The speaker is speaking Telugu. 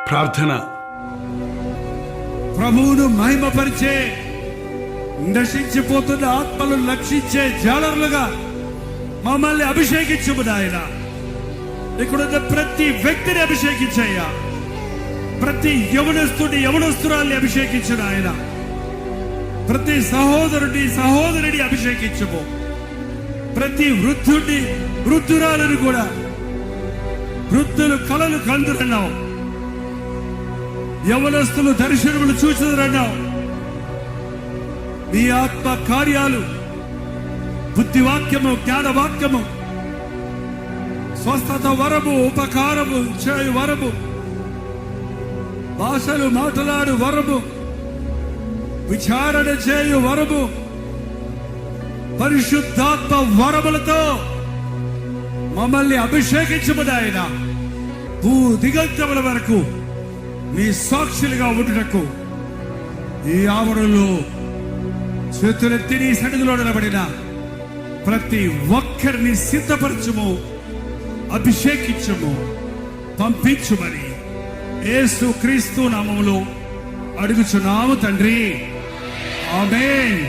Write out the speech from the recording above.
ప్రార్థన. ప్రభువును మహిమపరిచే, నశించిపోతున్న ఆత్మలను రక్షించే జాలరులుగా మమ్మల్ని అభిషేకించుము నాయన. ఇక్కడున్న ప్రతి వ్యక్తిని అభిషేకించయ్యా. ప్రతి యవనస్తుని యవనస్తురాల్ని అభిషేకించు నాయన. ప్రతి సహోదరుని సహోదరుని అభిషేకించుము. ప్రతి వృద్ధుడిని వృద్ధురాలను కూడా, వృద్ధులు కలలు కందురన్నావు, యవనస్తులు దర్శనములు చూచుదరన్నావు. నీ ఆత్మ కార్యాలు, బుద్ధివాక్యము, జ్ఞానవాక్యము, స్వస్థత వరము, ఉపకారము చేయు వరము, భాషలు మాట్లాడు వరము, విచారణ చేయు వరము, పరిశుద్ధాత్మ వరములతో మమ్మల్ని అభిషేకించబడాయన. భూ దిగంతముల వరకు నీ సాక్షులుగా ఉండుటకు ఈ ఆవరణలో చేతులెత్తి నీ సన్నిధిలో నిలబడిన ప్రతి ఒక్కరిని సిద్ధపరచుము, అభిషేకించుము, పంపించుమని యేసు క్రీస్తు నామములో అడుగుచున్నాము తండ్రి. ఆమేన్.